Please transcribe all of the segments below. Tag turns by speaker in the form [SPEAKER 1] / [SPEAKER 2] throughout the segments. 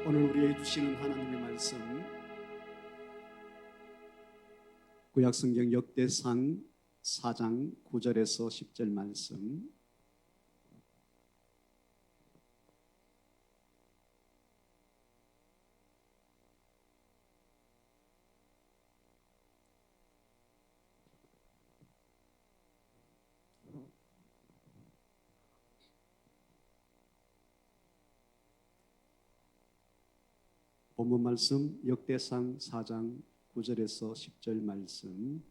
[SPEAKER 1] 오늘 우리에게 주시는 하나님의 말씀, 구약성경 역대상 4장 9절에서 10절 말씀. 본문 말씀 역대상 4장 9절에서 10절 말씀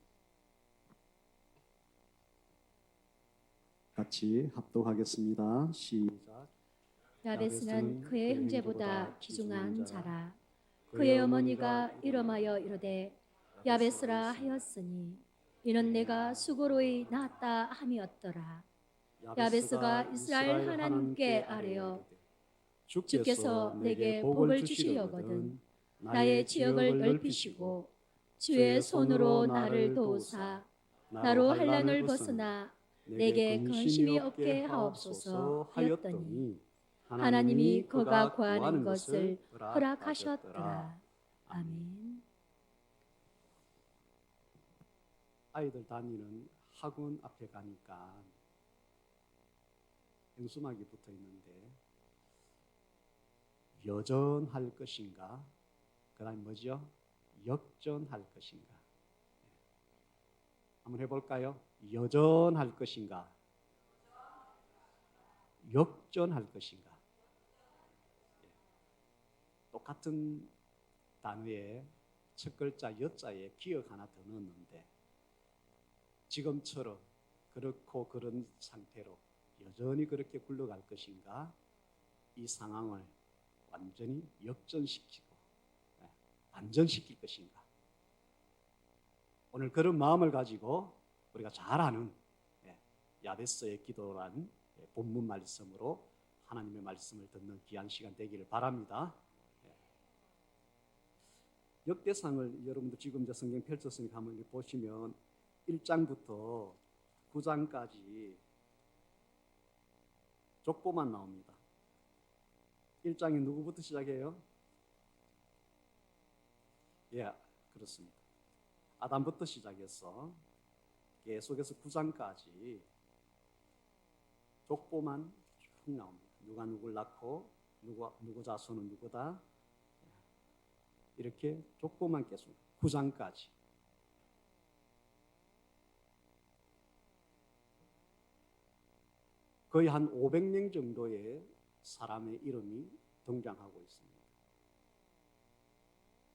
[SPEAKER 1] 같이 합독하겠습니다. 시작.
[SPEAKER 2] 야베스는 그의 형제보다 귀중한 자라. 그의 어머니가 이름하여 이르되 야베스라 하였으니 이는 내가 수고로이 낳았다 함이었더라. 야베스가 이스라엘 하나님께 아뢰어 주께서 내게 복을 주시려거든 나의 지역을 넓히시고 주의 손으로 나를 도우사 나로 한란을 벗어나 내게 근심이 없게 하옵소서 하였더니 하나님이 그가 구하는 것을 허락하셨더라. 아멘.
[SPEAKER 1] 아이들 다니는 학원 앞에 가니까 현수막이 붙어 있는데 여전할 것인가? 그다음 뭐죠? 역전할 것인가? 한번 해볼까요? 여전할 것인가? 역전할 것인가? 똑같은 단어에 첫 글자 여자에 기억 하나 더 넣었는데 지금처럼 그렇고 그런 상태로 여전히 그렇게 굴러갈 것인가? 이 상황을 완전히 역전시키고 반전시킬 것인가? 오늘 그런 마음을 가지고 우리가 잘 아는 야베스의 기도란 본문 말씀으로 하나님의 말씀을 듣는 귀한 시간 되기를 바랍니다. 역대상을 여러분들 지금 이제 성경 펼쳤으니까 한번 보시면 1장부터 9장까지 족보만 나옵니다. 1장이 누구부터 시작해요? 예, 그렇습니다. 아담부터 시작해서 계속해서 9장까지 족보만 쭉 나옵니다. 누가 누굴 낳고 누구 자손은 누구다. 이렇게 족보만 계속 9장까지. 거의 한 500명 정도의 사람의 이름이 등장하고 있습니다.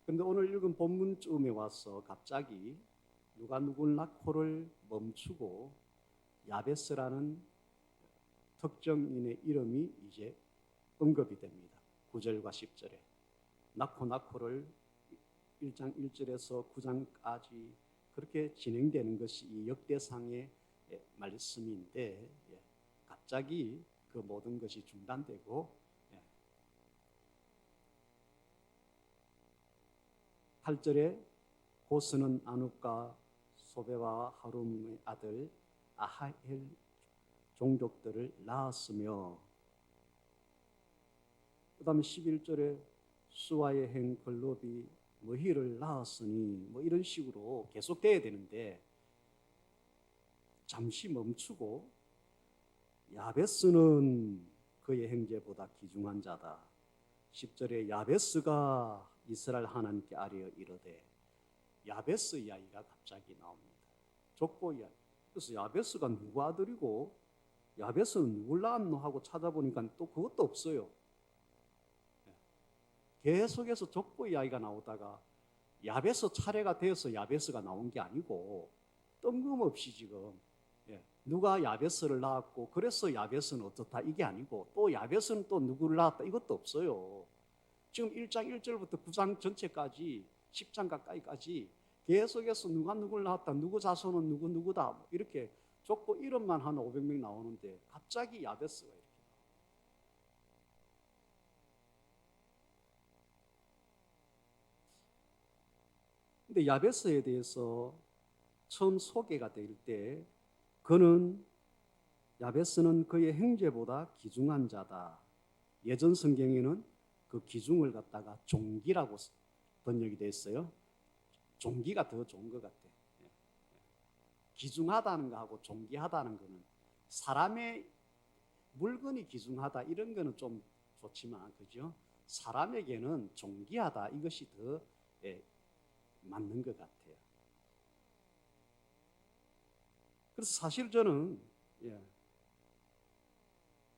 [SPEAKER 1] 그런데 오늘 읽은 본문쯤에 와서 갑자기 누가 누굴 낳고를 멈추고 야베스라는 특정인의 이름이 이제 언급이 됩니다. 9절과 10절에 낳고를 1장 1절에서 9장까지 그렇게 진행되는 것이 이 역대상의 말씀인데 갑자기 그 모든 것이 중단되고 8절에 고스는 아눕과 소베와 하룸의 아들 아하엘 종족들을 낳았으며 그 다음에 11절에 수아의 행 글롭이 머히를 낳았으니 뭐 이런 식으로 계속돼야 되는데 잠시 멈추고 야베스는 그의 형제보다 귀중한 자다. 10절에 야베스가 이스라엘 하나님께 아뢰어 이르되 야베스 이야기가 갑자기 나옵니다. 족보 이야기. 그래서 야베스가 누구 아들이고 야베스는 누굴 낳았노 하고 찾아보니까 또 그것도 없어요. 계속해서 족보 이야기가 나오다가 야베스 차례가 되어서 야베스가 나온 게 아니고 뜬금없이 지금 누가 야베스를 낳았고 그래서 야베스는 어떻다 이게 아니고 또 야베스는 또 누구를 낳았다 이것도 없어요. 지금 1장 1절부터 9장 전체까지 10장 가까이까지 계속해서 누가 누굴 낳았다 누구 자손은 누구다 이렇게 족보 이름만 한 500명 나오는데 갑자기 야베스가 이렇게 근데 야베스에 대해서 처음 소개가 될 때 그는 야베스는 그의 형제보다 귀중한 자다. 예전 성경에는 그 기중을 갖다가 종기라고 번역이 됐어요. 종기가 더 좋은 것 같아. 기중하다는 거하고 종기하다는 거는 사람의 물건이 기중하다 이런 거는 좀 좋지만, 그죠? 사람에게는 종기하다 이것이 더 맞는 것 같아요. 그래서 사실 저는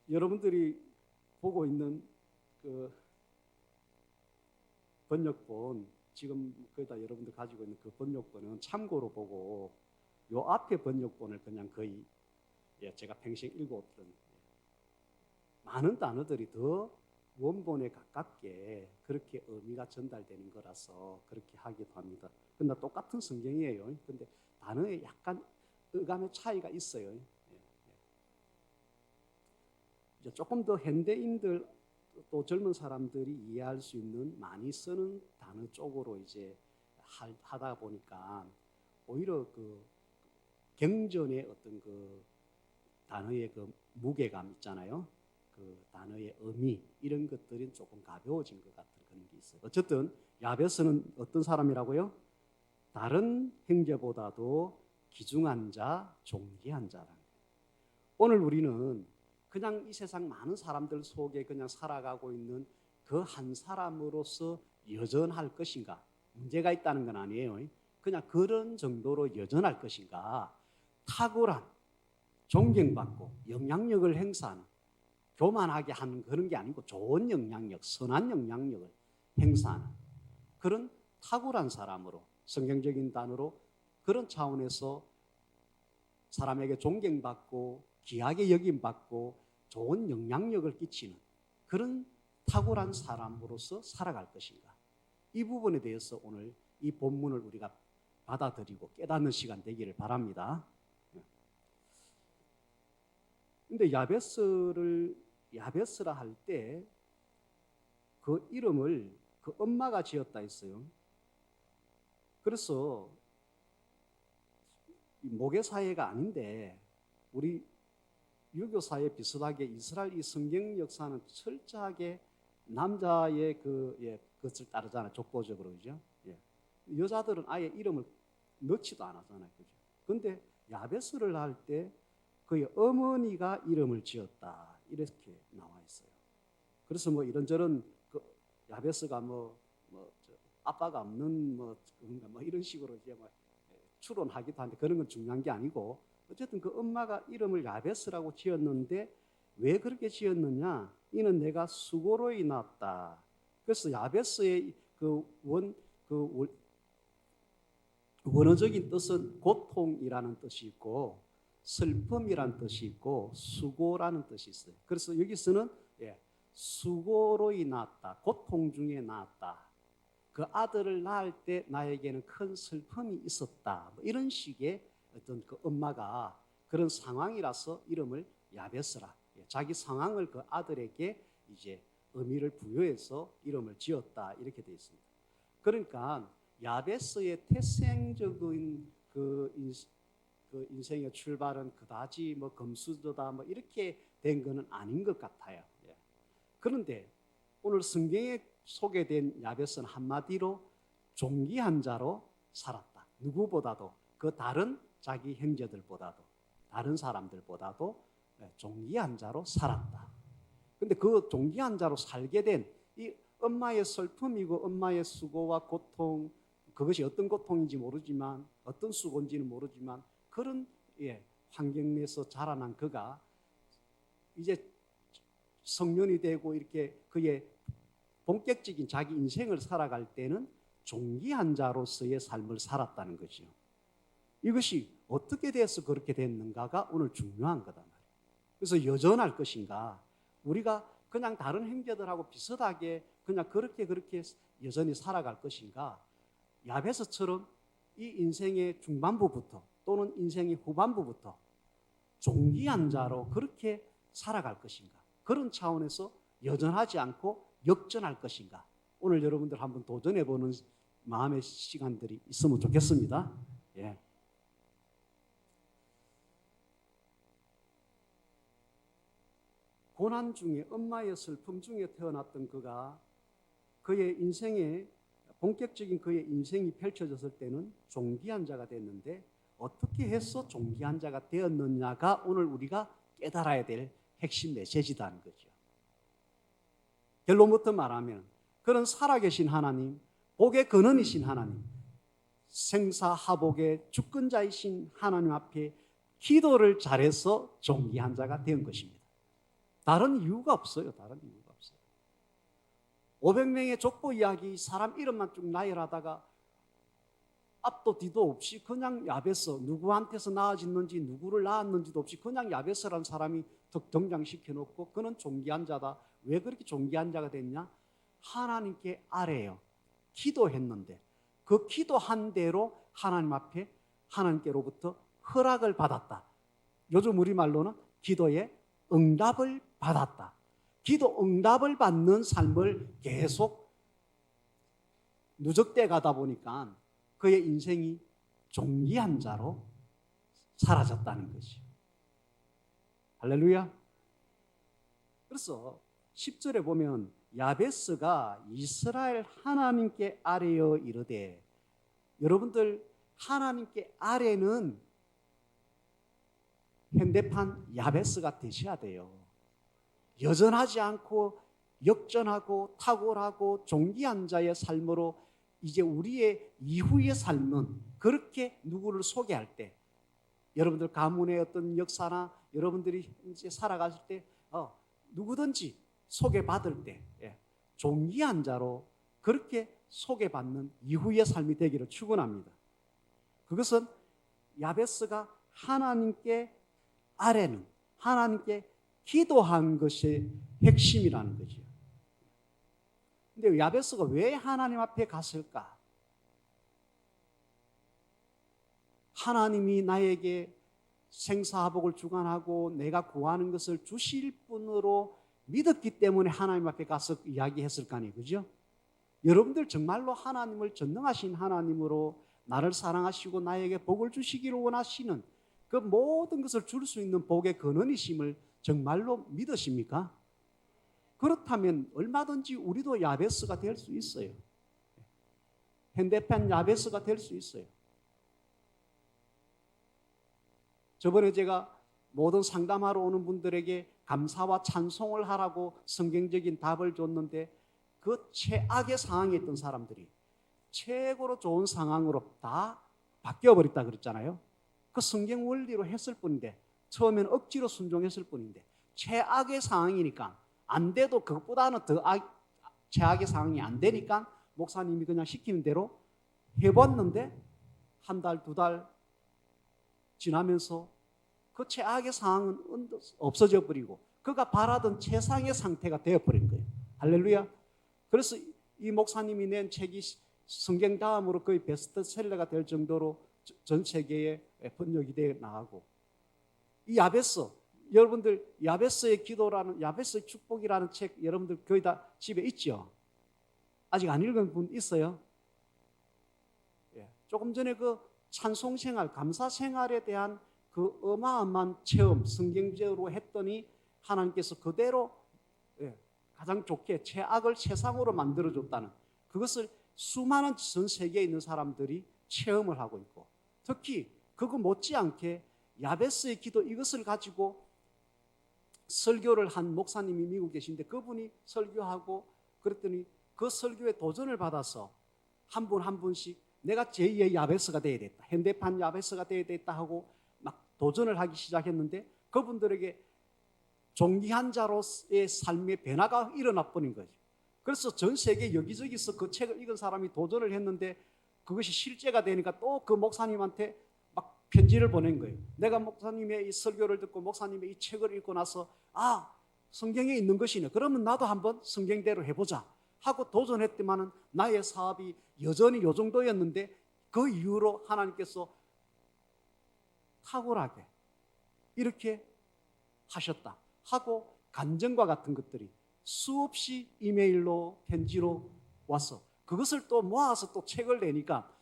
[SPEAKER 1] 여러분들이 보고 있는 그 번역본, 지금 거기다 여러분들 가지고 있는 그 번역본은 참고로 보고 요 앞에 번역본을 그냥 거의 제가 평생 읽어왔던 많은 단어들이 더 원본에 가깝게 그렇게 의미가 전달되는 거라서 그렇게 하기도 합니다. 근데 똑같은 성경이에요. 근데 단어에 약간 어감의 차이가 있어요. 이제 조금 더 현대인들 또 젊은 사람들이 이해할 수 있는 많이 쓰는 단어 쪽으로 이제 하다 보니까 오히려 그 경전의 어떤 그 단어의 그 무게감 있잖아요. 그 단어의 의미 이런 것들이 조금 가벼워진 것 같은 그런 게 있어요. 어쨌든 야베스는 어떤 사람이라고요? 다른 형제보다도 귀중한 자, 존귀한 자라는 거예요. 오늘 우리는 그냥 이 세상 많은 사람들 속에 그냥 살아가고 있는 그 한 사람으로서 여전할 것인가? 문제가 있다는 건 아니에요. 그냥 그런 정도로 여전할 것인가? 탁월한, 존경받고 영향력을 행사하는, 교만하게 하는 그런 게 아니고 좋은 영향력, 선한 영향력을 행사하는 그런 탁월한 사람으로, 성경적인 단어로 그런 차원에서 사람에게 존경받고 귀하게 여김받고 좋은 영향력을 끼치는 그런 탁월한 사람으로서 살아갈 것인가? 이 부분에 대해서 오늘 이 본문을 우리가 받아들이고 깨닫는 시간 되기를 바랍니다. 근데 야베스라 할 때 그 이름을 그 엄마가 지었다 했어요. 그래서 모계 사회가 아닌데 우리 유교 사회 비슷하게 이스라엘 이 성경 역사는 철저하게 남자의 그것을 따르잖아요. 족보적으로, 그죠? 여자들은 아예 이름을 넣지도 않았잖아요, 그죠? 근데 야베스를 할 때 그의 어머니가 이름을 지었다 이렇게 나와 있어요. 그래서 뭐 이런저런 그 야베스가 아빠가 없는 뭐 이런 식으로 이제 추론하기도 하는데 그런 건 중요한 게 아니고 어쨌든 그 엄마가 이름을 야베스라고 지었는데 왜 그렇게 지었느냐? 이는 내가 수고로 인하였다. 그래서 야베스의 원어적인 뜻은 고통이라는 뜻이 있고 슬픔이라는 뜻이 있고 수고라는 뜻이 있어요. 그래서 여기서는 수고로 인하였다. 고통 중에 낳았다. 그 아들을 낳을 때 나에게는 큰 슬픔이 있었다. 뭐 이런 식의 어떤 그 엄마가 그런 상황이라서 이름을 야베스라, 자기 상황을 그 아들에게 이제 의미를 부여해서 이름을 지었다 이렇게 되어 있습니다. 그러니까 야베스의 태생적인 그 인생의 출발은 그다지 뭐 금수저다 뭐 이렇게 된 것은 아닌 것 같아요. 그런데 오늘 성경에 소개된 야베스는 한마디로 존귀한 자로 살았다. 누구보다도 그 다른 자기 형제들보다도 다른 사람들보다도 존귀한 자로 살았다. 근데 그 존귀한 자로 살게 된 이 엄마의 슬픔이고 엄마의 수고와 고통, 그것이 어떤 고통인지 모르지만 어떤 수고인지는 모르지만 그런 환경 내에서 자라난 그가 이제 성년이 되고 이렇게 그의 본격적인 자기 인생을 살아갈 때는 존귀한 자로서의 삶을 살았다는 거죠. 이것이 어떻게 돼서 그렇게 됐는가가 오늘 중요한 거다 말이에요. 그래서 여전할 것인가? 우리가 그냥 다른 형제들하고 비슷하게 그냥 그렇게 여전히 살아갈 것인가? 야베스처럼 이 인생의 중반부부터 또는 인생의 후반부부터 존귀한 자로 그렇게 살아갈 것인가? 그런 차원에서 여전하지 않고 역전할 것인가? 오늘 여러분들 한번 도전해보는 마음의 시간들이 있으면 좋겠습니다. 고난 중에 엄마의 슬픔 중에 태어났던 그가 그의 인생에 본격적인 그의 인생이 펼쳐졌을 때는 종기한 자가 됐는데 어떻게 해서 종기한 자가 되었느냐가 오늘 우리가 깨달아야 될 핵심 메시지다는 거죠. 결론부터 말하면 그는 살아계신 하나님, 복의 근원이신 하나님, 생사하복의 주권자이신 하나님 앞에 기도를 잘해서 종기한 자가 된 것입니다. 다른 이유가 없어요. 다른 이유가 없어요. 500명의 족보 이야기 사람 이름만 쭉 나열하다가 앞도 뒤도 없이 그냥 야베스, 누구한테서 낳아졌는지 누구를 낳았는지도 없이 그냥 야베스라는 사람이 등장시켜 놓고 그는 종기한 자다. 왜 그렇게 종기한 자가 됐냐? 하나님께 아뢰요. 기도했는데 그 기도한 대로 하나님 앞에 하나님께로부터 허락을 받았다. 요즘 우리말로는 기도의 응답을 받았다. 기도 응답을 받는 삶을 계속 누적돼 가다 보니까 그의 인생이 종기한 자로 사라졌다는 것이요. 할렐루야. 그래서 10절에 보면 야베스가 이스라엘 하나님께 아뢰어 이르되, 여러분들 하나님께 아뢰는 현대판 야베스가 되셔야 돼요. 여전하지 않고 역전하고 탁월하고 종기한 자의 삶으로 이제 우리의 이후의 삶은 그렇게 누구를 소개할 때, 여러분들 가문의 어떤 역사나 여러분들이 이제 살아가실 때 누구든지 소개받을 때 종기한 자로 그렇게 소개받는 이후의 삶이 되기를 축원합니다. 그것은 야베스가 하나님께 아뢰는, 하나님께 기도한 것이 핵심이라는 거죠. 근데 야베스가 왜 하나님 앞에 갔을까? 하나님이 나에게 생사화복을 주관하고 내가 구하는 것을 주실 분으로 믿었기 때문에 하나님 앞에 가서 이야기했을 거 아니에요, 그죠? 여러분들 정말로 하나님을 전능하신 하나님으로 나를 사랑하시고 나에게 복을 주시기를 원하시는 그 모든 것을 줄 수 있는 복의 근원이심을 정말로 믿으십니까? 그렇다면 얼마든지 우리도 야베스가 될 수 있어요. 현대판 야베스가 될 수 있어요. 저번에 제가 모든 상담하러 오는 분들에게 감사와 찬송을 하라고 성경적인 답을 줬는데 그 최악의 상황에 있던 사람들이 최고로 좋은 상황으로 다 바뀌어버렸다 그랬잖아요. 그 성경 원리로 했을 뿐인데, 처음에는 억지로 순종했을 뿐인데 최악의 상황이니까 안 돼도 그것보다는 더 최악의 상황이 안 되니까 목사님이 그냥 시키는 대로 해봤는데 한 달, 두 달 지나면서 그 최악의 상황은 없어져 버리고 그가 바라던 최상의 상태가 되어버린 거예요. 할렐루야. 그래서 이 목사님이 낸 책이 성경 다음으로 거의 베스트셀러가 될 정도로 전 세계에 번역이 되어 나가고, 이 야베스, 여러분들 야베스의 기도라는, 야베스의 축복이라는 책 여러분들 거의 다 집에 있죠? 아직 안 읽은 분 있어요? 조금 전에 그 찬송 생활, 감사 생활에 대한 그 어마어마한 체험, 성경적으로 했더니 하나님께서 그대로 가장 좋게 최악을 최상으로 만들어줬다는, 그것을 수많은 전 세계에 있는 사람들이 체험을 하고 있고, 특히 그거 못지않게 야베스의 기도 이것을 가지고 설교를 한 목사님이 미국에 계신데 그분이 설교하고 그랬더니 그 설교에 도전을 받아서 한 분 한 분씩 내가 제2의 야베스가 되어야 됐다, 현대판 야베스가 되어야 됐다 하고 막 도전을 하기 시작했는데 그분들에게 종기한 자로의 삶의 변화가 일어나 버린 거죠. 그래서 전 세계 여기저기서 그 책을 읽은 사람이 도전을 했는데 그것이 실제가 되니까 또 그 목사님한테 막 편지를 보낸 거예요. 내가 목사님의 이 설교를 듣고 목사님의 이 책을 읽고 나서 성경에 있는 것이네, 그러면 나도 한번 성경대로 해보자 하고 도전했더만은 나의 사업이 여전히 요 정도였는데 그 이후로 하나님께서 탁월하게 이렇게 하셨다 하고 간증과 같은 것들이 수없이 이메일로 편지로 와서 그것을 또 모아서 또 책을 내니까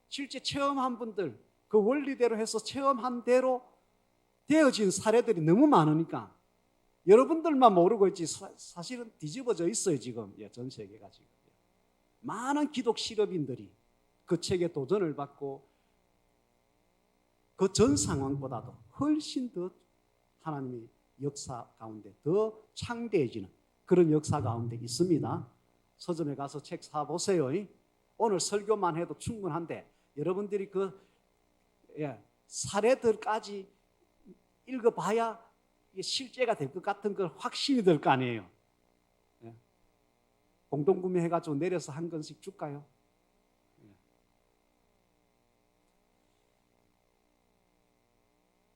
[SPEAKER 1] 실제 체험한 분들, 그 원리대로 해서 체험한 대로 되어진 사례들이 너무 많으니까 여러분들만 모르고 있지 사실은 뒤집어져 있어요 지금. 전 세계가 지금. 많은 기독 실업인들이 그 책에 도전을 받고 그 전 상황보다도 훨씬 더 하나님의 역사 가운데 더 창대해지는 그런 역사 가운데 있습니다. 서점에 가서 책 사보세요. 오늘 설교만 해도 충분한데 여러분들이 그 사례들까지 읽어봐야 실제가 될 것 같은 걸 확신이 될 거 아니에요. 공동구매해가지고 내려서 한 권씩 줄까요?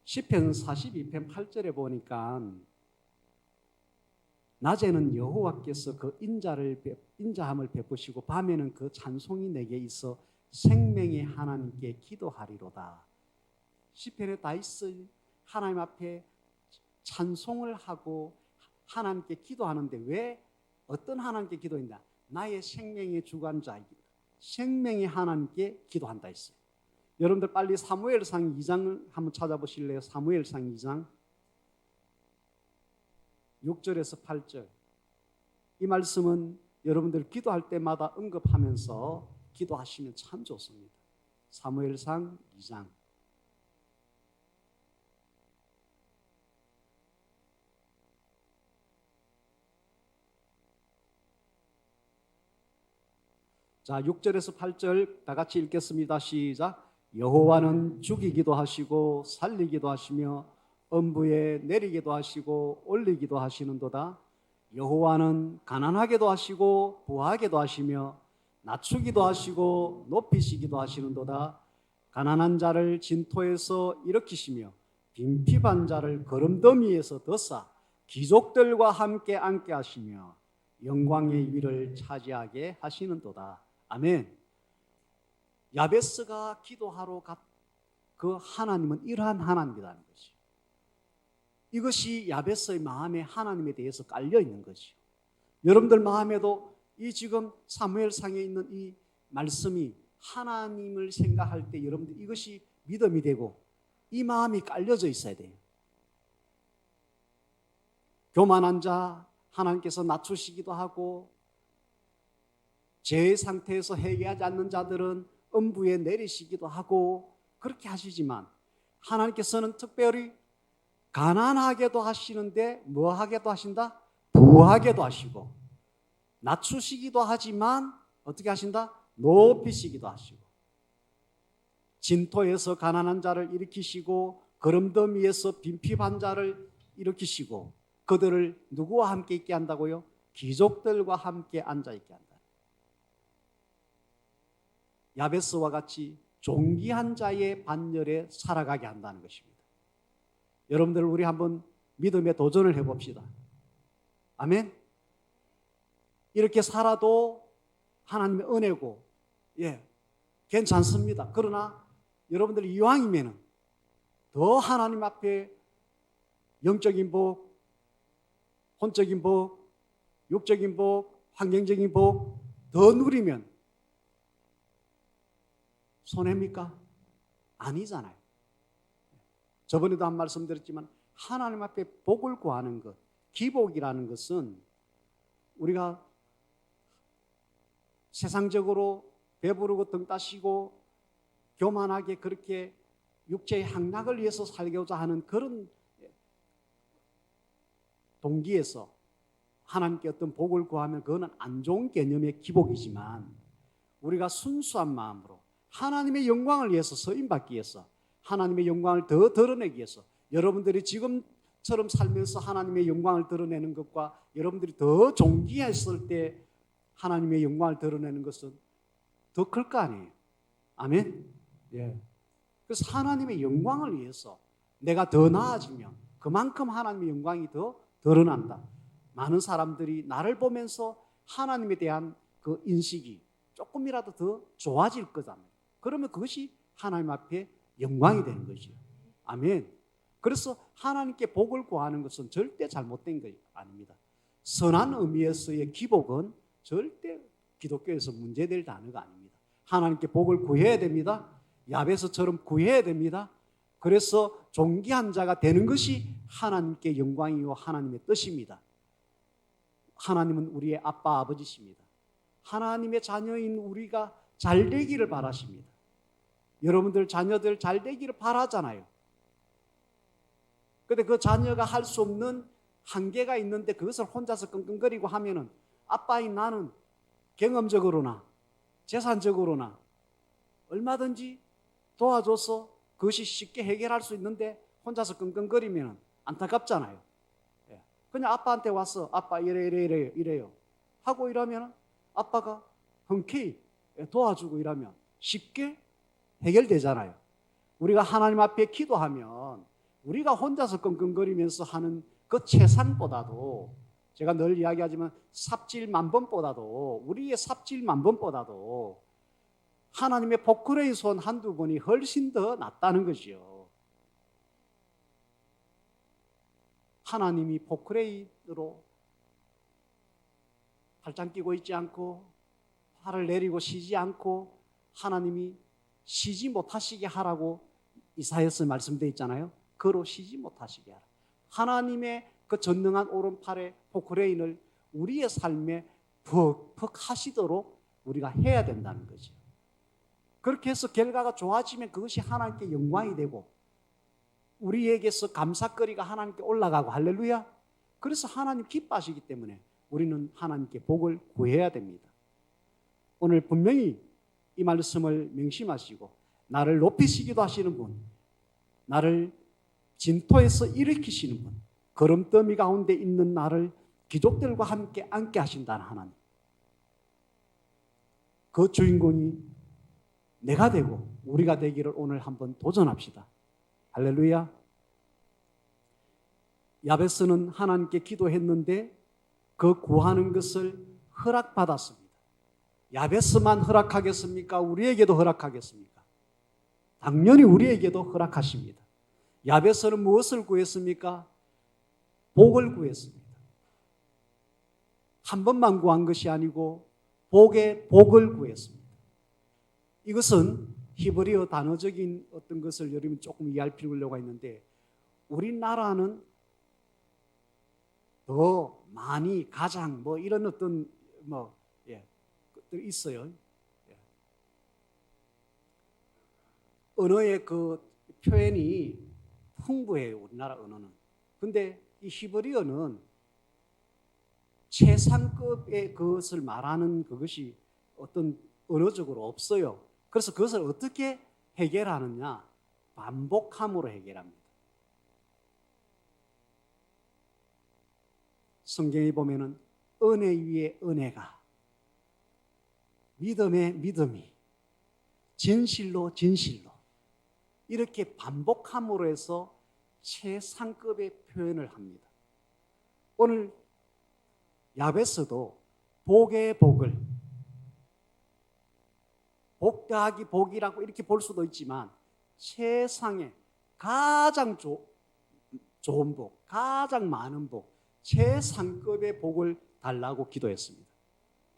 [SPEAKER 1] 시편 42편 8절에 보니까 낮에는 여호와께서 그 인자함을 베푸시고 밤에는 그 찬송이 내게 있어 생명의 하나님께 기도하리로다. 시편에 다 있어요. 하나님 앞에 찬송을 하고 하나님께 기도하는데 왜 어떤 하나님께 기도했냐? 나의 생명의 주관자 생명의 하나님께 기도한다 했어요. 여러분들 빨리 사무엘상 2장을 한번 찾아보실래요? 사무엘상 2장 6절에서 8절. 이 말씀은 여러분들 기도할 때마다 언급하면서 기도하시면 참 좋습니다. 사무엘상 2장 자, 6절에서 8절 다 같이 읽겠습니다. 시작. 여호와는 죽이기도 하시고 살리기도 하시며 엄부에 내리기도 하시고 올리기도 하시는도다. 여호와는 가난하게도 하시고 부하게도 하시며 낮추기도 하시고 높이시기도 하시는도다. 가난한 자를 진토에서 일으키시며 빈핍한 자를 거름더미에서 드사 귀족들과 함께 앉게 하시며 영광의 위를 차지하게 하시는도다. 아멘. 야베스가 기도하러 간 그 하나님은 이러한 하나님이라는 것이요. 이것이 야베스의 마음에 하나님에 대해서 깔려 있는 것이요. 여러분들 마음에도 이 지금 사무엘상에 있는 이 말씀이 하나님을 생각할 때 여러분들 이것이 믿음이 되고 이 마음이 깔려져 있어야 돼요. 교만한 자 하나님께서 낮추시기도 하고 죄의 상태에서 회개하지 않는 자들은 음부에 내리시기도 하고 그렇게 하시지만 하나님께서는 특별히 가난하게도 하시는데 뭐하게도 하신다? 부하게도 하시고 낮추시기도 하지만 어떻게 하신다? 높이시기도 하시고 진토에서 가난한 자를 일으키시고 거름더미에서 빈핍한 자를 일으키시고 그들을 누구와 함께 있게 한다고요? 귀족들과 함께 앉아 있게 한다. 야베스와 같이 존귀한 자의 반열에 살아가게 한다는 것입니다. 여러분들 우리 한번 믿음의 도전을 해봅시다. 아멘. 이렇게 살아도 하나님의 은혜고 괜찮습니다. 그러나 여러분들 이왕이면 더 하나님 앞에 영적인 복, 혼적인 복, 육적인 복, 환경적인 복 더 누리면 손해입니까? 아니잖아요. 저번에도 한 말씀 드렸지만 하나님 앞에 복을 구하는 것, 기복이라는 것은 우리가 세상적으로 배부르고 등 따시고 교만하게 그렇게 육체의 향락을 위해서 살고자 하는 그런 동기에서 하나님께 어떤 복을 구하면 그거는 안 좋은 개념의 기복이지만 우리가 순수한 마음으로 하나님의 영광을 위해서 서임받기 위해서 하나님의 영광을 더 드러내기 위해서 여러분들이 지금처럼 살면서 하나님의 영광을 드러내는 것과 여러분들이 더 존귀했을 때 하나님의 영광을 드러내는 것은 더 클 거 아니에요. 아멘. 그래서 하나님의 영광을 위해서 내가 더 나아지면 그만큼 하나님의 영광이 더 드러난다. 많은 사람들이 나를 보면서 하나님에 대한 그 인식이 조금이라도 더 좋아질 거잖아요. 그러면 그것이 하나님 앞에 영광이 되는 것이요. 아멘. 그래서 하나님께 복을 구하는 것은 절대 잘못된 것이 아닙니다. 선한 의미에서의 기복은 절대 기독교에서 문제될 단어가 아닙니다. 하나님께 복을 구해야 됩니다. 야베스처럼 구해야 됩니다. 그래서 존귀한 자가 되는 것이 하나님께 영광이요 하나님의 뜻입니다. 하나님은 우리의 아빠 아버지십니다. 하나님의 자녀인 우리가 잘 되기를 바라십니다. 여러분들 자녀들 잘 되기를 바라잖아요. 근데 그 자녀가 할 수 없는 한계가 있는데 그것을 혼자서 끙끙거리고 하면은 아빠인 나는 경험적으로나 재산적으로나 얼마든지 도와줘서 그것이 쉽게 해결할 수 있는데 혼자서 끙끙거리면 안타깝잖아요. 그냥 아빠한테 와서 아빠 이래요 하고 이러면 아빠가 흔쾌히 도와주고 이러면 쉽게 해결되잖아요. 우리가 하나님 앞에 기도하면 우리가 혼자서 끙끙거리면서 하는 그 최상보다도, 제가 늘 이야기하지만 삽질 만번보다도, 우리의 삽질 만번보다도 하나님의 포크레인 손 한두 번이 훨씬 더 낫다는 거지요. 하나님이 포크레인으로 팔짱 끼고 있지 않고 팔을 내리고 쉬지 않고 하나님이 쉬지 못하시게 하라고 이사야서 말씀되어 있잖아요. 그로 쉬지 못하시게 하라. 하나님의 그 전능한 오른팔의 포크레인을 우리의 삶에 퍽퍽 하시도록 우리가 해야 된다는 거죠. 그렇게 해서 결과가 좋아지면 그것이 하나님께 영광이 되고 우리에게서 감사거리가 하나님께 올라가고, 할렐루야. 그래서 하나님 기뻐하시기 때문에 우리는 하나님께 복을 구해야 됩니다. 오늘 분명히 이 말씀을 명심하시고 나를 높이시기도 하시는 분, 나를 진토에서 일으키시는 분, 걸음더미 가운데 있는 나를 귀족들과 함께 앉게 하신다는 하나님, 그 주인공이 내가 되고 우리가 되기를 오늘 한번 도전합시다. 할렐루야. 야베스는 하나님께 기도했는데 그 구하는 것을 허락받았습니다. 야베스만 허락하겠습니까? 우리에게도 허락하겠습니까? 당연히 우리에게도 허락하십니다. 야베스는 무엇을 구했습니까? 복을 구했습니다. 한 번만 구한 것이 아니고 복의 복을 구했습니다. 이것은 히브리어 단어적인 어떤 것을 여러분이 조금 이해할 필요가 있는데, 우리나라는 더 많이 가장 뭐 이런 어떤 것들이 있어요. 언어의 그 표현이 풍부해요, 우리나라 언어는. 근데 이 히브리어는 최상급의 그것을 말하는 그것이 어떤 언어적으로 없어요. 그래서 그것을 어떻게 해결하느냐? 반복함으로 해결합니다. 성경에 보면은 은혜 위에 은혜가, 믿음에 믿음이, 진실로 진실로, 이렇게 반복함으로 해서 최상급의 표현을 합니다. 오늘 야베스도 복의 복을, 복 더하기 복이라고 이렇게 볼 수도 있지만 세상에 가장 좋은 복, 가장 많은 복, 최상급의 복을 달라고 기도했습니다.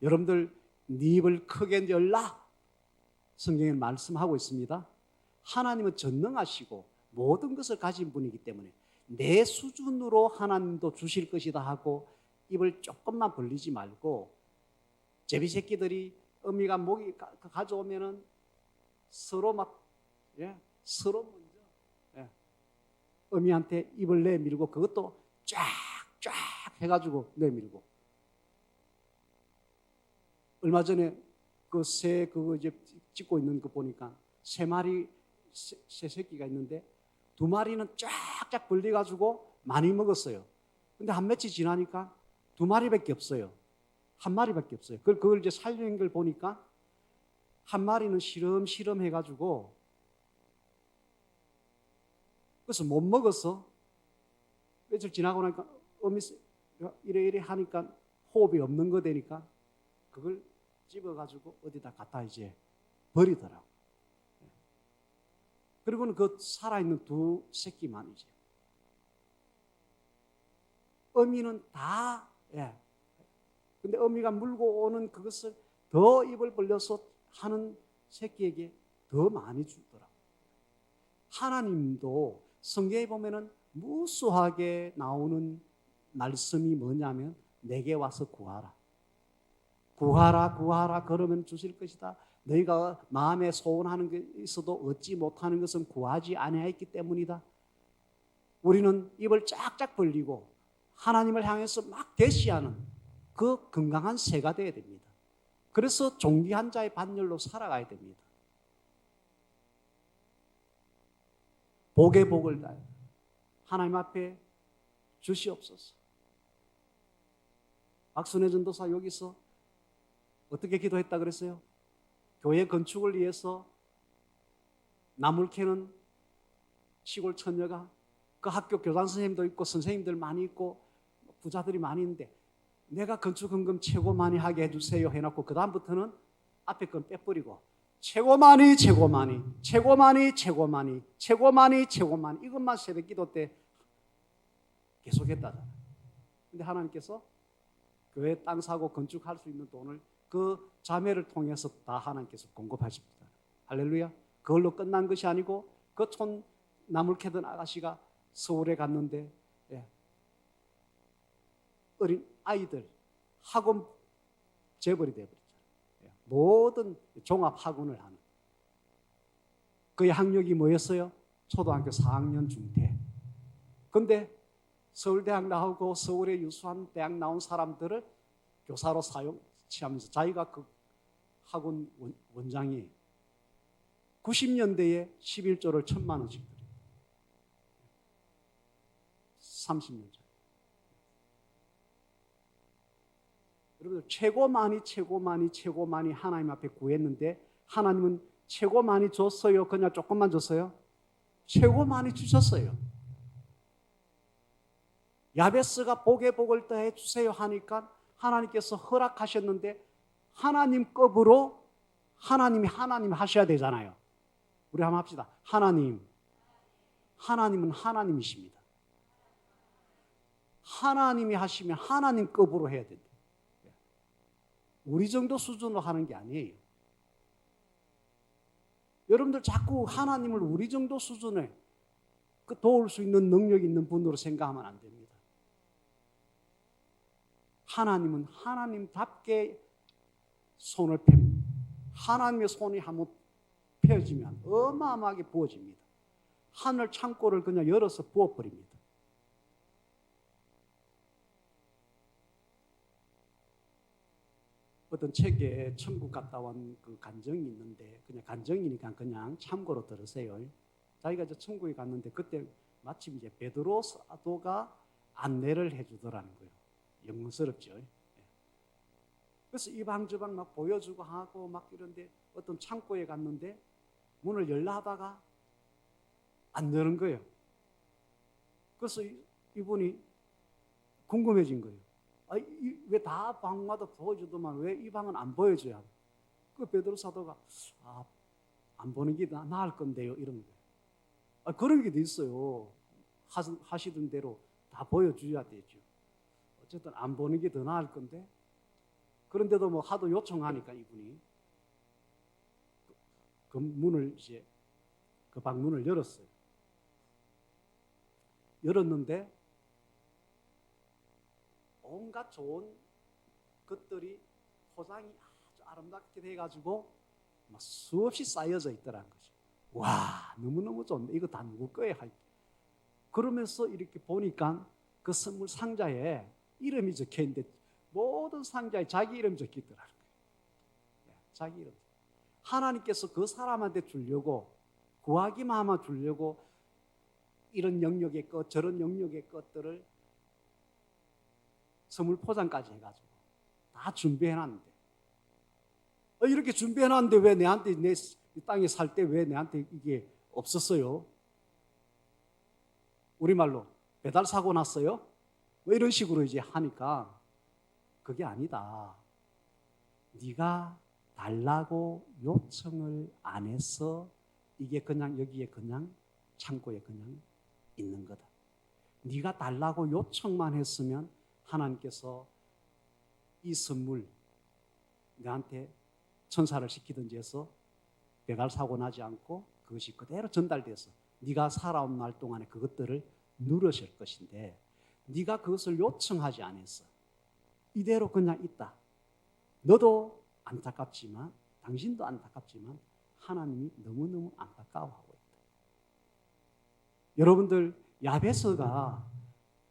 [SPEAKER 1] 여러분들 네 입을 크게 열라, 성경에 말씀하고 있습니다. 하나님은 전능하시고 모든 것을 가진 분이기 때문에 내 수준으로 하나님도 주실 것이다 하고 입을 조금만 벌리지 말고, 제비새끼들이 어미가 모기 가져오면은 서로 서로 먼저 어미한테 입을 내밀고, 그것도 쫙쫙 해가지고 내밀고. 얼마 전에 그 새 그거 이제 찍고 있는 거 보니까 세 마리 새 새끼가 있는데 두 마리는 쫙쫙 벌려가지고 많이 먹었어요. 근데 한 며칠 지나니까 두 마리밖에 없어요. 한 마리밖에 없어요. 그걸 이제 살리는 걸 보니까 한 마리는 시름시름 해가지고 그래서 못 먹어서 며칠 지나고 나니까 어미 이래 하니까 호흡이 없는 거 되니까 그걸 집어가지고 어디다 갖다 이제 버리더라고. 그리고는 그 살아있는 두 새끼만 이제. 어미는 다, 근데 어미가 물고 오는 그것을 더 입을 벌려서 하는 새끼에게 더 많이 주더라고요. 하나님도 성경에 보면은 무수하게 나오는 말씀이 뭐냐면 내게 와서 구하라. 구하라 구하라 그러면 주실 것이다. 너희가 마음에 소원하는 게 있어도 얻지 못하는 것은 구하지 아니하였기 때문이다. 우리는 입을 쫙쫙 벌리고 하나님을 향해서 막 대시하는 그 건강한 새가 되어야 됩니다. 그래서 종기한 자의 반열로 살아가야 됩니다. 복의 복을 다해 하나님 앞에 주시옵소서. 박순애 전도사 여기서 어떻게 기도했다 그랬어요? 교회 건축을 위해서 나물 캐는 시골 처녀가 그 학교 교장 선생님도 있고 선생님들 많이 있고 부자들이 많이 있는데 내가 건축 헌금 최고 많이 하게 해주세요 해놓고 그 다음부터는 앞에 건 빼버리고 최고 많이 최고 많이 최고 많이 최고 많이 최고 많이 최고 많이 이것만 새벽 기도 때 계속했다잖아요. 근데 하나님께서 교회 땅 사고 건축할 수 있는 돈을 그 자매를 통해서 다 하나님께서 공급하십니다. 할렐루야. 그걸로 끝난 것이 아니고 그 촌 나물 캐던 아가씨가 서울에 갔는데 어린 아이들 학원 재벌이 되어버렸잖아요. 모든 종합 학원을 하는 그의 학력이 뭐였어요? 초등학교 4학년 중퇴. 근데 서울대학 나오고 서울에 유수한 대학 나온 사람들을 교사로 취하면서 자기가 그 학원 원장이 90년대에 11조를 1,000만 원씩 드립니다. 30년 전. 여러분들 최고 많이 최고 많이 최고 많이 하나님 앞에 구했는데 하나님은 최고 많이 줬어요? 그냥 조금만 줬어요? 최고 많이 주셨어요. 야베스가 복의 복을 더해 주세요 하니까 하나님께서 허락하셨는데 하나님 급으로 하나님이 하나님 하셔야 되잖아요. 우리 한번 합시다. 하나님은 하나님이십니다. 하나님이 하시면 하나님 급으로 해야 된다. 우리 정도 수준으로 하는 게 아니에요. 여러분들 자꾸 하나님을 우리 정도 수준에 도울 수 있는 능력 있는 분으로 생각하면 안 됩니다. 하나님은 하나님답게 손을 펴니다. 하나님의 손이 한번 펴지면 어마어마하게 부어집니다. 하늘 창고를 그냥 열어서 부어버립니다. 어떤 책에 천국 갔다 온 그 간증이 있는데 그냥 간증이니까 그냥 참고로 들으세요. 자기가 이제 천국에 갔는데 그때 마침 이제 베드로 사도가 안내를 해주더라는 거예요. 영문스럽죠. 그래서 이방저방 막 보여주고 하고 막 이런데 어떤 창고에 갔는데 문을 열라 하다가 안 여는 거예요. 그래서 이분이 궁금해진 거예요. 왜 다 방마다 보여주더만 왜 이 방은 안 보여줘야? 그 베드로 사도가 안 보는 게 나을 건데요 이런 거예요. 그런 게 있어요. 하시던 대로 다 보여줘야 되죠. 어쨌든 안 보는 게 더 나을 건데 그런데도 뭐 하도 요청하니까 이분이 그 문을 이제 그 방문을 열었어요. 열었는데 온갖 좋은 것들이 포장이 아주 아름답게 돼가지고 막 수없이 쌓여져 있더라는 거죠. 와, 너무너무 좋네. 이거 다 누구 거예요? 그러면서 이렇게 보니까 그 선물 상자에 이름이 적혀 있는데 모든 상자에 자기 이름이 적혀 있더라는 거예요. 자기 이름. 하나님께서 그 사람한테 주려고 구하기만 하면 주려고 이런 영역의 것, 저런 영역의 것들을 선물 포장까지 해가지고 다 준비해놨는데 이렇게 준비해놨는데 왜 내한테 내 땅에 살 때 왜 내한테 이게 없었어요? 우리말로 배달 사고 났어요? 뭐 이런 식으로 이제 하니까 그게 아니다. 네가 달라고 요청을 안 해서 이게 그냥 여기에 그냥 창고에 그냥 있는 거다. 네가 달라고 요청만 했으면 하나님께서 이 선물 너한테 천사를 시키든지 해서 배달 사고 나지 않고 그것이 그대로 전달돼서 네가 살아온 날 동안에 그것들을 누르실 것인데 네가 그것을 요청하지 않았어. 이대로 그냥 있다. 너도 안타깝지만 당신도 안타깝지만 하나님이 너무너무 안타까워하고 있다. 여러분들 야베스가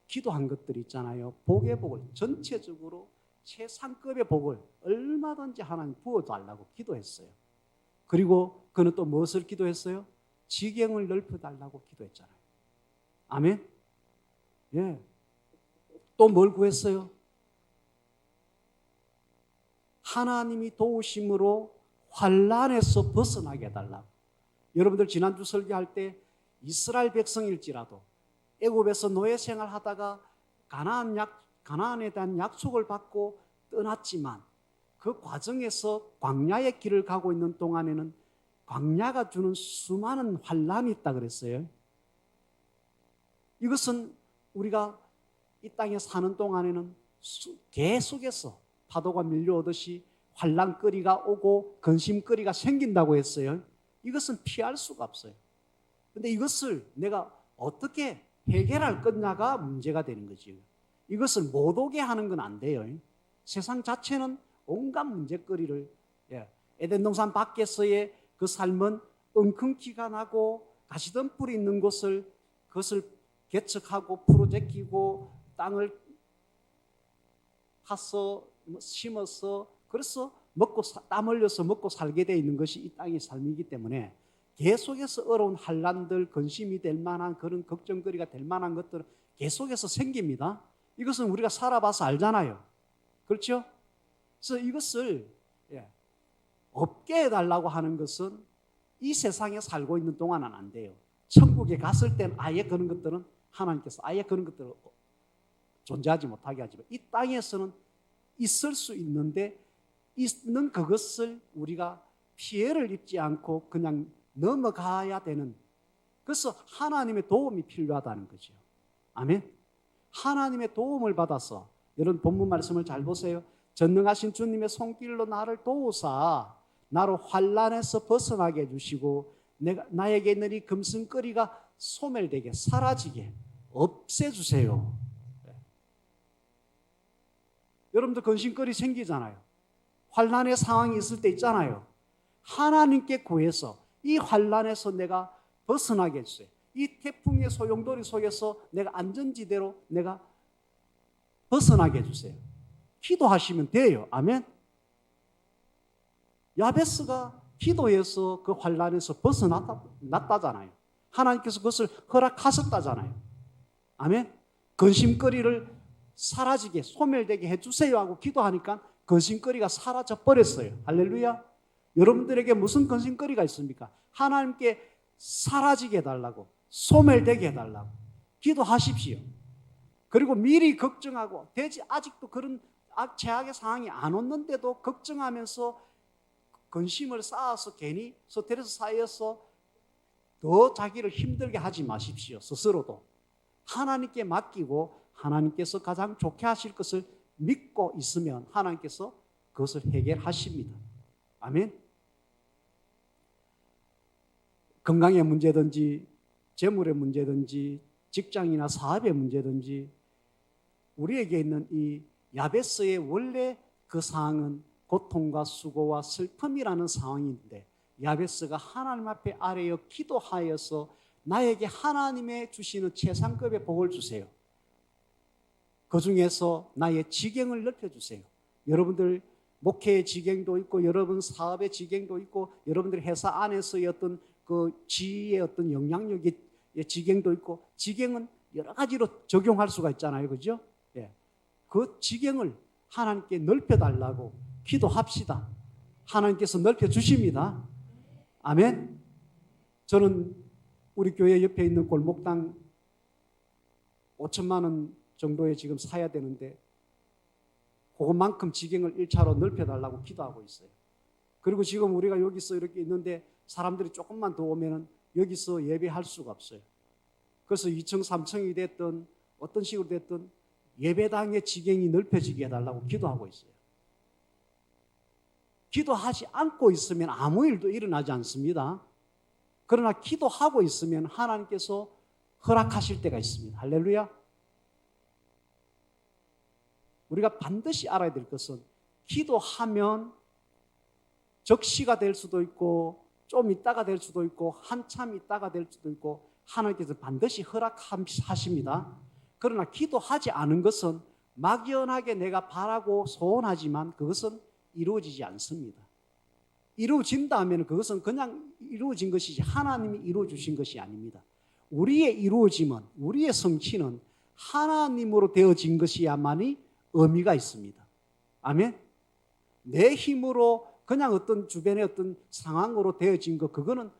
[SPEAKER 1] 기도한 것들이 있잖아요. 복의 복을 전체적으로 최상급의 복을 얼마든지 하나님 부어달라고 기도했어요. 그리고 그는 또 무엇을 기도했어요? 지경을 넓혀달라고 기도했잖아요. 아멘? 예. 또 뭘 구했어요? 하나님이 도우심으로 환난에서 벗어나게 해달라고. 여러분들 지난주 설교할 때 이스라엘 백성일지라도 애굽에서 노예 생활하다가 가나안에 대한 약속을 받고 떠났지만 그 과정에서 광야의 길을 가고 있는 동안에는 광야가 주는 수많은 환난이 있다 그랬어요. 이것은 우리가 이 땅에 사는 동안에는 계속해서 파도가 밀려오듯이 환난거리가 오고 근심거리가 생긴다고 했어요. 이것은 피할 수가 없어요. 그런데 이것을 내가 어떻게 해결할 거냐가 문제가 되는 거지요. 이것을 못 오게 하는 건 안 돼요. 세상 자체는 온갖 문제거리를, 에덴 동산 밖에서의 그 삶은 엉겅퀴가 나고 가시덤불이 있는 그것을 개척하고 풀어제끼고 땅을 파서 심어서 그래서 땀 흘려서 먹고 살게 되어 있는 것이 이 땅의 삶이기 때문에 계속해서 어려운 환난들, 근심이 될 만한 그런 걱정거리가 될 만한 것들은 계속해서 생깁니다. 이것은 우리가 살아봐서 알잖아요. 그렇죠? 그래서 이것을 없게 해달라고 하는 것은 이 세상에 살고 있는 동안은 안 돼요. 천국에 갔을 때는 아예 그런 것들은 하나님께서 아예 그런 것들을 존재하지 못하게 하지만 이 땅에서는 있을 수 있는데 있는 그것을 우리가 피해를 입지 않고 그냥 넘어가야 되는, 그래서 하나님의 도움이 필요하다는 거죠. 아멘. 하나님의 도움을 받아서 여러분 본문 말씀을 잘 보세요. 전능하신 주님의 손길로 나를 도우사 나로 환난에서 벗어나게 해주시고 나에게 있는 이 금승거리가 소멸되게 사라지게 없애주세요. 여러분들 근심거리 생기잖아요. 환난의 상황이 있을 때 있잖아요. 하나님께 구해서 이 환난에서 내가 벗어나게 해주세요. 이 태풍의 소용돌이 속에서 내가 안전지대로 내가 벗어나게 해주세요. 기도하시면 돼요. 아멘. 야베스가 기도해서 그 환난에서 벗어났다잖아요. 하나님께서 그것을 허락하셨다잖아요. 아멘. 근심거리를 사라지게 소멸되게 해주세요 하고 기도하니까 근심거리가 사라져 버렸어요. 할렐루야. 여러분들에게 무슨 근심거리가 있습니까? 하나님께 사라지게 해달라고, 소멸되게 해달라고 기도하십시오. 그리고 미리 걱정하고 아직도 그런 최악의 상황이 안 왔는데도 걱정하면서 근심을 쌓아서 괜히 스트레스 쌓여서 더 자기를 힘들게 하지 마십시오. 스스로도 하나님께 맡기고 하나님께서 가장 좋게 하실 것을 믿고 있으면 하나님께서 그것을 해결하십니다. 아멘. 건강의 문제든지 재물의 문제든지 직장이나 사업의 문제든지 우리에게 있는 이 야베스의 원래 그 상황은 고통과 수고와 슬픔이라는 상황인데 야베스가 하나님 앞에 아뢰어 기도하여서 나에게 하나님의 주시는 최상급의 복을 주세요. 그 중에서 나의 지경을 넓혀주세요. 여러분들 목회의 지경도 있고 여러분 사업의 지경도 있고 여러분들 회사 안에서의 어떤 그 지위의 어떤 영향력의 지경도 있고 지경은 여러 가지로 적용할 수가 있잖아요. 그죠? 예. 그 지경을 하나님께 넓혀달라고 기도합시다. 하나님께서 넓혀주십니다. 아멘. 저는 우리 교회 옆에 있는 골목당 5천만 원 정도에 지금 사야 되는데 그것만큼 지경을 1차로 넓혀달라고 기도하고 있어요. 그리고 지금 우리가 여기서 이렇게 있는데 사람들이 조금만 더 오면 여기서 예배할 수가 없어요. 그래서 2층, 3층이 됐든 어떤 식으로 됐든 예배당의 지경이 넓혀지게 해달라고 기도하고 있어요. 기도하지 않고 있으면 아무 일도 일어나지 않습니다. 그러나 기도하고 있으면 하나님께서 허락하실 때가 있습니다. 할렐루야. 우리가 반드시 알아야 될 것은 기도하면 적시가 될 수도 있고 좀 있다가 될 수도 있고 한참 있다가 될 수도 있고 하나님께서 반드시 허락하십니다. 그러나 기도하지 않은 것은 막연하게 내가 바라고 소원하지만 그것은 이루어지지 않습니다. 이루어진다 하면 그것은 그냥 이루어진 것이지 하나님이 이루어주신 것이 아닙니다. 우리의 이루어짐은, 우리의 성취는 하나님으로 되어진 것이야만이 의미가 있습니다. 아멘? 내 힘으로 그냥 어떤 주변의 어떤 상황으로 되어진 것, 그거는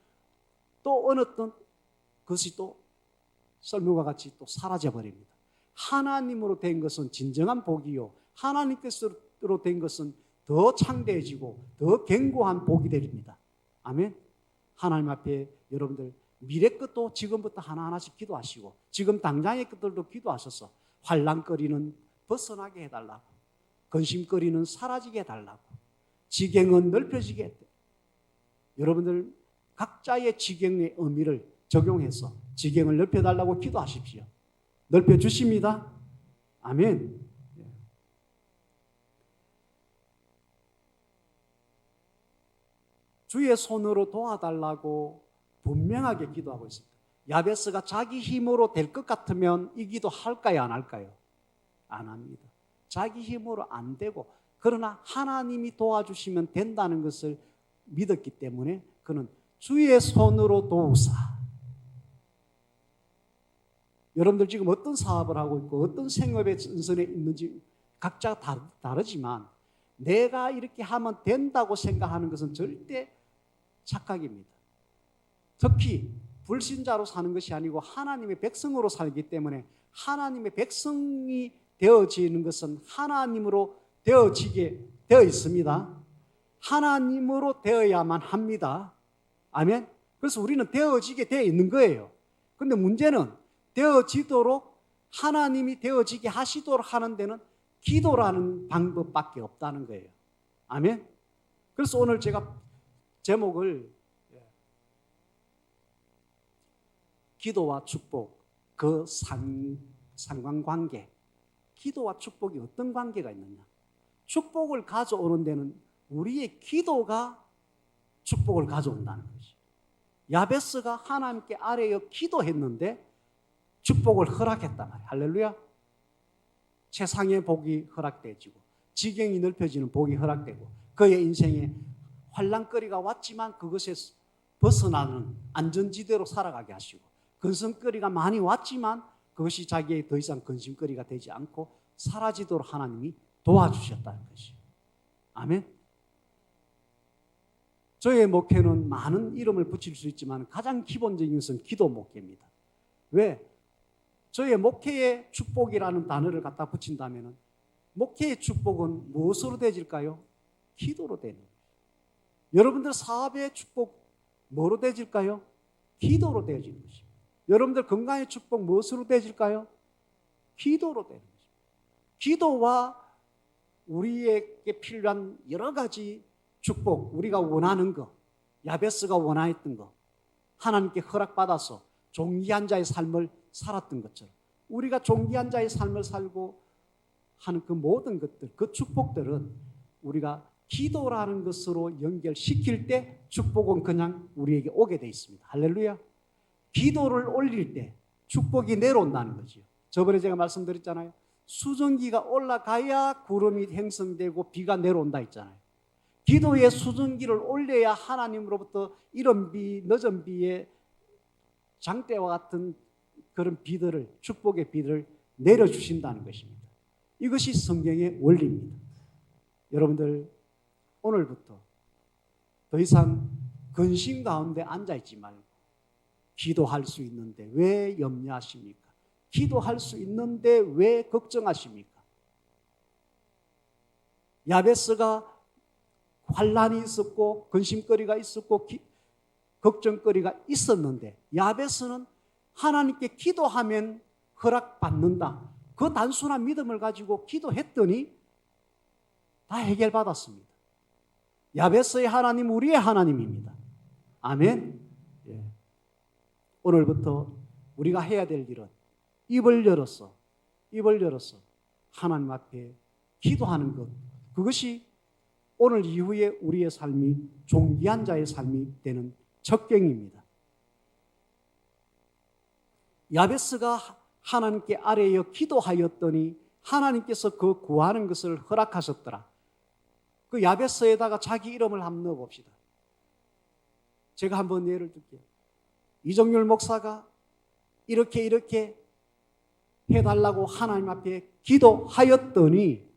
[SPEAKER 1] 또 어느 어떤 것이 또 썰물과 같이 또 사라져버립니다. 하나님으로 된 것은 진정한 복이요, 하나님께서로 된 것은 더 창대해지고 더 견고한 복이 됩니다. 아멘. 하나님 앞에 여러분들 미래 것도 지금부터 하나하나씩 기도하시고 지금 당장의 것들도 기도하셔서 환난거리는 벗어나게 해달라고, 근심거리는 사라지게 해달라고, 지경은 넓혀지게 해달라고. 여러분들 각자의 지경의 의미를 적용해서 지경을 넓혀달라고 기도하십시오. 넓혀주십니다. 아멘. 주의 손으로 도와달라고 분명하게 기도하고 있습니다. 야베스가 자기 힘으로 될 것 같으면 이 기도 할까요, 안 할까요? 안 합니다. 자기 힘으로 안 되고, 그러나 하나님이 도와주시면 된다는 것을 믿었기 때문에 그는 주의 손으로 도우사. 여러분들 지금 어떤 사업을 하고 있고 어떤 생업의 전선에 있는지 각자 다르지만 내가 이렇게 하면 된다고 생각하는 것은 절대 착각입니다. 특히 불신자로 사는 것이 아니고 하나님의 백성으로 살기 때문에 하나님의 백성이 되어지는 것은 하나님으로 되어지게 되어 있습니다. 하나님으로 되어야만 합니다. 아멘. 그래서 우리는 되어지게 되어 있는 거예요. 그런데 문제는 되어지도록 하나님이 되어지게 하시도록 하는 데는 기도라는 방법밖에 없다는 거예요. 아멘. 그래서 오늘 제가 제목을 기도와 축복, 그 상관관계, 기도와 축복이 어떤 관계가 있느냐. 축복을 가져오는 데는 우리의 기도가 축복을 가져온다는 것이. 야베스가 하나님께 아뢰어 기도했는데 축복을 허락했단 말이에요. 할렐루야. 최상의 복이 허락되지고 지경이 넓혀지는 복이 허락되고 그의 인생에 환난거리가 왔지만 그것에 벗어나는 안전지대로 살아가게 하시고 근심거리가 많이 왔지만 그것이 자기의 더 이상 근심거리가 되지 않고 사라지도록 하나님이 도와주셨다는 것이에요. 아멘. 저의 목회는 많은 이름을 붙일 수 있지만 가장 기본적인 것은 기도 목회입니다. 왜? 저의 목회의 축복이라는 단어를 갖다 붙인다면 목회의 축복은 무엇으로 되질까요? 기도로 되는 거예요. 여러분들 사업의 축복 뭐로 되질까요? 기도로 되어지는 것입니다. 여러분들 건강의 축복 무엇으로 되질까요? 기도로 되는 것입니다. 기도와 우리에게 필요한 여러 가지 축복, 우리가 원하는 것, 야베스가 원하였던 것, 하나님께 허락받아서 존귀한 자의 삶을 살았던 것처럼 우리가 존귀한 자의 삶을 살고 하는 그 모든 것들, 그 축복들은 우리가 기도라는 것으로 연결시킬 때 축복은 그냥 우리에게 오게 되어 있습니다. 할렐루야. 기도를 올릴 때 축복이 내려온다는 거죠. 저번에 제가 말씀드렸잖아요. 수증기가 올라가야 구름이 형성되고 비가 내려온다 했잖아요. 기도의 수증기를 올려야 하나님으로부터 이른 비, 늦은 비의 장대와 같은 그런 비들을, 축복의 비를 내려주신다는 것입니다. 이것이 성경의 원리입니다. 여러분들 오늘부터 더 이상 근심 가운데 앉아있지 말고 기도할 수 있는데 왜 염려하십니까? 기도할 수 있는데 왜 걱정하십니까? 야베스가 환난이 있었고 근심거리가 있었고 걱정거리가 있었는데 야베스는 하나님께 기도하면 허락받는다. 그 단순한 믿음을 가지고 기도했더니 다 해결받았습니다. 야베스의 하나님 우리의 하나님입니다. 아멘. 예. 오늘부터 우리가 해야 될 일은 입을 열어서 하나님 앞에 기도하는 것, 그것이 오늘 이후에 우리의 삶이 존귀한 자의 삶이 되는 적경입니다. 야베스가 하나님께 아뢰어 기도하였더니 하나님께서 그 구하는 것을 허락하셨더라. 그 야베스에다가 자기 이름을 한번 넣어봅시다. 제가 한번 예를 들게요. 이정률 목사가 이렇게 해달라고 하나님 앞에 기도하였더니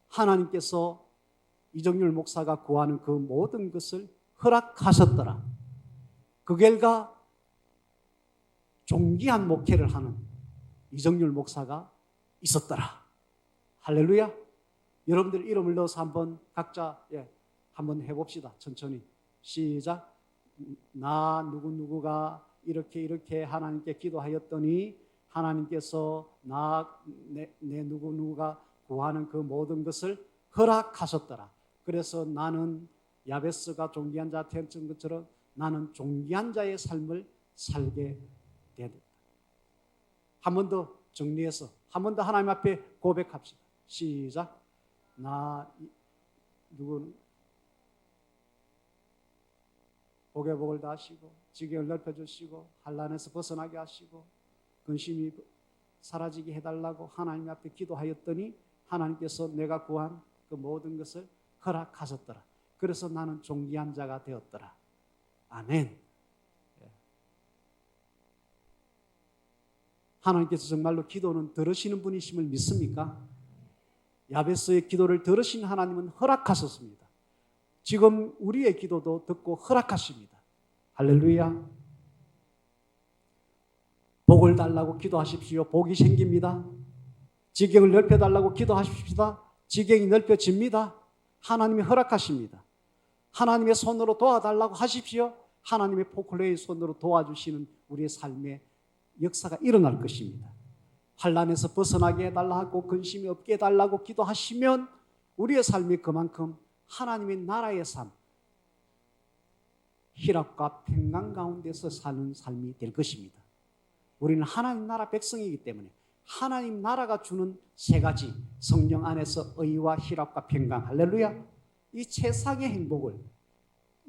[SPEAKER 1] 하나님께서 이정률 목사가 구하는 그 모든 것을 허락하셨더라. 그 결과 존귀한 목회를 하는 이정률 목사가 있었더라. 할렐루야. 여러분들 이름을 넣어서 한번 각자 한번 해봅시다. 천천히 시작. 나 누구누구가 이렇게 하나님께 기도하였더니 하나님께서 내 누구누구가 구하는 그 모든 것을 허락하셨더라. 그래서 나는 야베스가 존귀한 자 되었던 것처럼 나는 존귀한 자의 삶을 살게 되었다. 한 번 더 정리해서 한 번 더 하나님 앞에 고백합시다. 시작. 나 누구 복의 복을 다하시고 지경을 넓혀주시고 환난에서 벗어나게 하시고 근심이 사라지게 해달라고 하나님 앞에 기도하였더니 하나님께서 내가 구한 그 모든 것을 허락하셨더라. 그래서 나는 존귀한 자가 되었더라. 아멘. 하나님께서 정말로 기도는 들으시는 분이심을 믿습니까? 야베스의 기도를 들으신 하나님은 허락하셨습니다. 지금 우리의 기도도 듣고 허락하십니다. 할렐루야. 복을 달라고 기도하십시오. 복이 생깁니다. 지경을 넓혀달라고 기도하십시다. 지경이 넓혀집니다. 하나님이 허락하십니다. 하나님의 손으로 도와달라고 하십시오. 하나님의 포클레의 손으로 도와주시는 우리의 삶의 역사가 일어날 것입니다. 환난에서 벗어나게 해달라고 근심이 없게 해달라고 기도하시면 우리의 삶이 그만큼 하나님의 나라의 삶, 희락과 평강 가운데서 사는 삶이 될 것입니다. 우리는 하나님 나라 백성이기 때문에 하나님 나라가 주는 세 가지 성령 안에서 의와 희락과 평강, 할렐루야. 이 세상의 행복을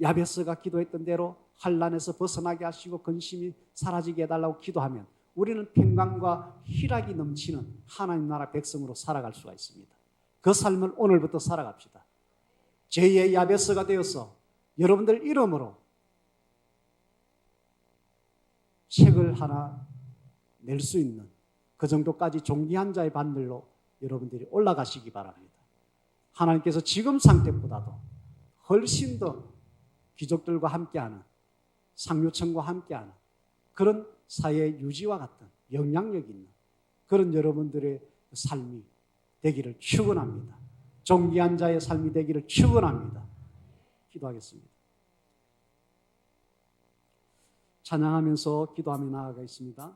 [SPEAKER 1] 야베스가 기도했던 대로 환난에서 벗어나게 하시고 근심이 사라지게 해달라고 기도하면 우리는 평강과 희락이 넘치는 하나님 나라 백성으로 살아갈 수가 있습니다. 그 삶을 오늘부터 살아갑시다. 제2의 야베스가 되어서 여러분들 이름으로 책을 하나 낼 수 있는 그 정도까지 존귀한 자의 반들로 여러분들이 올라가시기 바랍니다. 하나님께서 지금 상태보다도 훨씬 더 귀족들과 함께하는 상류층과 함께하는 그런 사회 유지와 같은 영향력 있는 그런 여러분들의 삶이 되기를 축원합니다. 존귀한 자의 삶이 되기를 축원합니다. 기도하겠습니다. 찬양하면서 기도하며 나아가겠습니다.